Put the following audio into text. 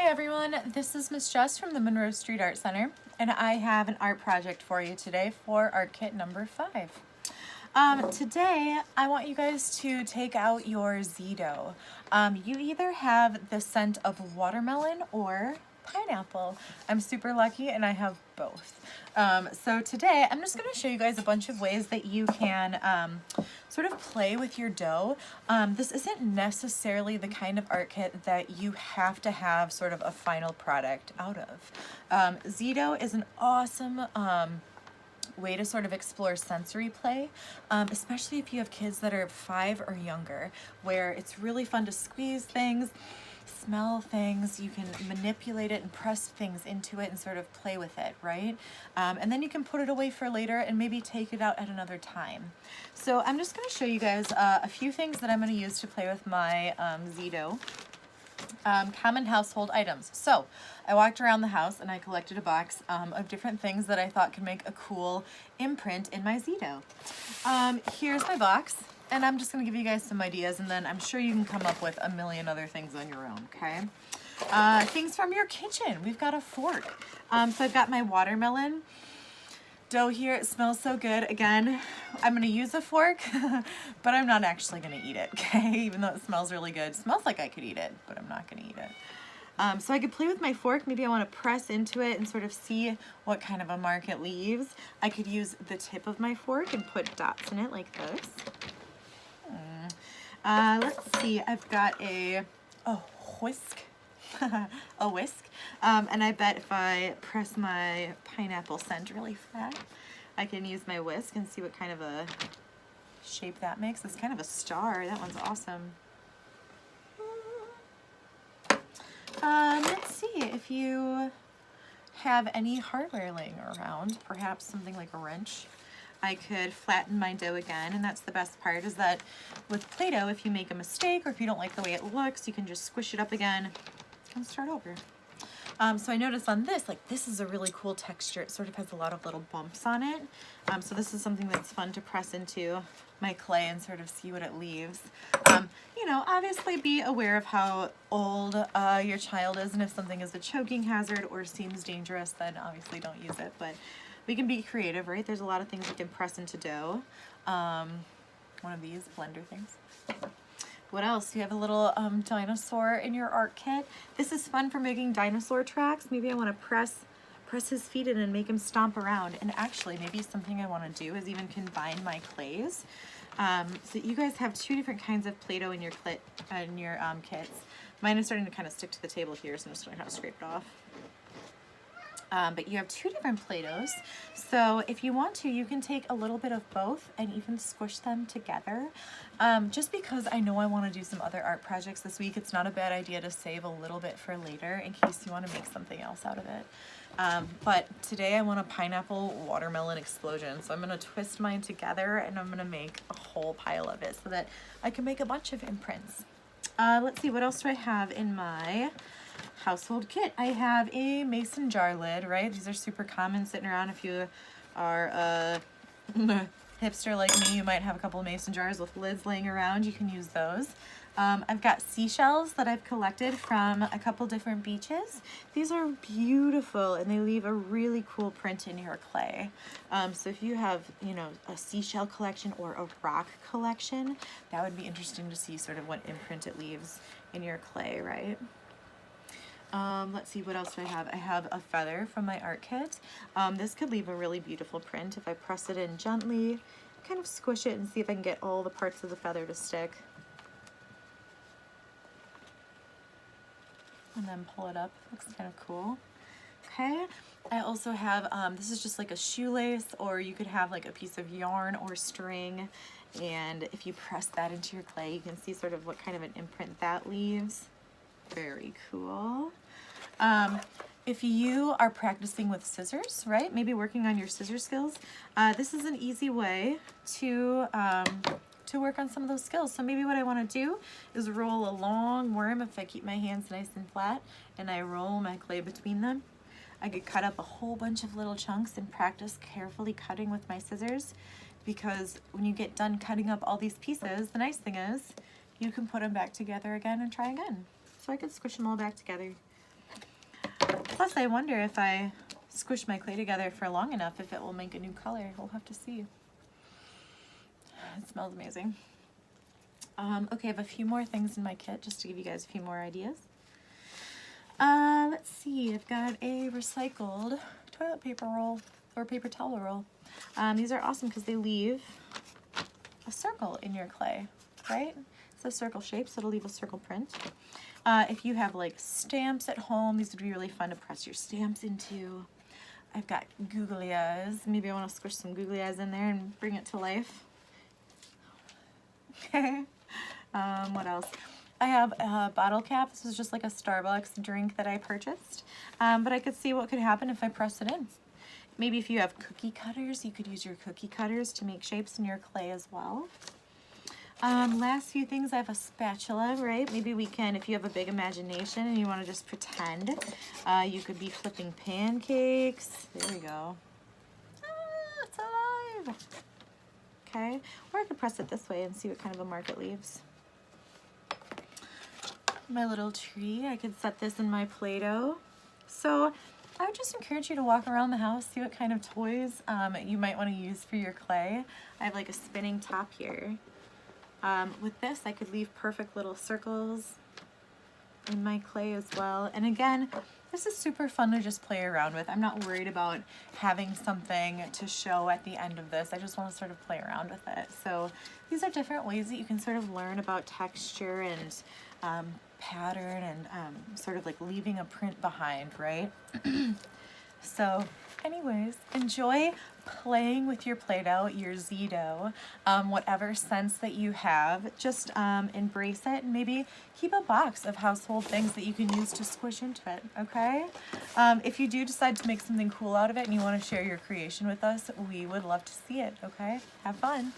everyone, this is Miss Jess from the Monroe Street Art Center, and I have an art project for you today for art kit number 5. Today I want you guys to take out your ZDough. You either have the scent of watermelon or pineapple. I'm super lucky and I have both. So today I'm just going to show you guys a bunch of ways that you can sort of play with your dough. This isn't necessarily the kind of art kit that you have to have sort of a final product out of. ZDough is an awesome way to sort of explore sensory play, especially if you have kids that are 5 or younger, where it's really fun to squeeze things, smell things, you can manipulate it and press things into it and sort of play with it, right? And then you can put it away for later and maybe take it out at another time. So I'm just going to show you guys a few things that I'm going to use to play with my ZDough. Common household items. So I walked around the house and I collected a box of different things that I thought could make a cool imprint in my ZDough. Here's my box, and I'm just going to give you guys some ideas, and then I'm sure you can come up with a million other things on your own, okay? Things from your kitchen. We've got a fork. So I've got my watermelon dough here. It smells so good. Again, I'm going to use a fork, but I'm not actually going to eat it, okay? Even though it smells really good. It smells like I could eat it, but I'm not going to eat it. So I could play with my fork. Maybe I want to press into it and sort of see what kind of a mark it leaves. I could use the tip of my fork and put dots in it like this. Let's see. I've got a whisk. A whisk. And I bet if I press my pineapple scent really fast, I can use my whisk and see what kind of a shape that makes. It's kind of a star. That one's awesome. Let's see if you have any hardware laying around, perhaps something like a wrench. I could flatten my dough again, and that's the best part, is that with Play-Doh, if you make a mistake or if you don't like the way it looks, you can just squish it up again and start over. So I noticed on this, like, this is a really cool texture. It sort of has a lot of little bumps on it. So this is something that's fun to press into my clay and sort of see what it leaves. You know, obviously be aware of how old your child is, and if something is a choking hazard or seems dangerous, then obviously don't use it. But we can be creative, right? There's a lot of things you can press into dough. One of these blender things. What else? You have a little dinosaur in your art kit. This is fun for making dinosaur tracks. Maybe I want to press his feet in and make him stomp around. And actually, maybe something I want to do is even combine my clays. So you guys have 2 different kinds of Play-Doh in your kits. Mine is starting to kind of stick to the table here, so I'm just going to kind of scrape it off. But you have 2 different Play-Dohs, so if you want to, you can take a little bit of both and even squish them together. Just because I know I want to do some other art projects this week, it's not a bad idea to save a little bit for later in case you want to make something else out of it. But today I want a pineapple watermelon explosion, so I'm going to twist mine together and I'm going to make a whole pile of it so that I can make a bunch of imprints. Let's see, what else do I have in my household kit? I have a mason jar lid, right? These are super common sitting around. If you are a hipster like me, you might have a couple of mason jars with lids laying around. You can use those. I've got seashells that I've collected from a couple different beaches. These are beautiful and they leave a really cool print in your clay. So if you have, you know, a seashell collection or a rock collection, that would be interesting to see sort of what imprint it leaves in your clay, right? Let's see, what else do I have? I have a feather from my art kit. This could leave a really beautiful print if I press it in gently, kind of squish it and see if I can get all the parts of the feather to stick. And then pull it up. Looks kind of cool. Okay. I also have, this is just like a shoelace, or you could have like a piece of yarn or string. And if you press that into your clay, you can see sort of what kind of an imprint that leaves. Very cool. If you are practicing with scissors, right? Maybe working on your scissor skills. This is an easy way to work on some of those skills. So maybe what I want to do is roll a long worm if I keep my hands nice and flat and I roll my clay between them. I could cut up a whole bunch of little chunks and practice carefully cutting with my scissors, because when you get done cutting up all these pieces, the nice thing is you can put them back together again and try again. So I could squish them all back together. Plus, I wonder if I squish my clay together for long enough, if it will make a new color. We'll have to see. It smells amazing. Okay, I have a few more things in my kit just to give you guys a few more ideas. Let's see, I've got a recycled toilet paper roll or paper towel roll. These are awesome because they leave a circle in your clay, right? It's a circle shape, so it'll leave a circle print. If you have like stamps at home, these would be really fun to press your stamps into. I've got googly eyes. Maybe I want to squish some googly eyes in there and bring it to life. Okay. What else? I have a bottle cap. This is just like a Starbucks drink that I purchased. But I could see what could happen if I press it in. Maybe if you have cookie cutters, you could use your cookie cutters to make shapes in your clay as well. Last few things, I have a spatula, right? Maybe we can, if you have a big imagination and you want to just pretend, you could be flipping pancakes. There we go. Ah, it's alive. Okay, or I could press it this way and see what kind of a mark it leaves. My little tree, I could set this in my Play-Doh. So I would just encourage you to walk around the house, see what kind of toys you might want to use for your clay. I have like a spinning top here. With this, I could leave perfect little circles in my clay as well. And again, this is super fun to just play around with. I'm not worried about having something to show at the end of this. I just want to sort of play around with it. So these are different ways that you can sort of learn about texture and pattern and sort of like leaving a print behind, right? So anyways, enjoy playing with your Play-Doh, your ZDough, whatever sense that you have. Just embrace it and maybe keep a box of household things that you can use to squish into it, okay? If you do decide to make something cool out of it and you want to share your creation with us, we would love to see it, okay? Have fun.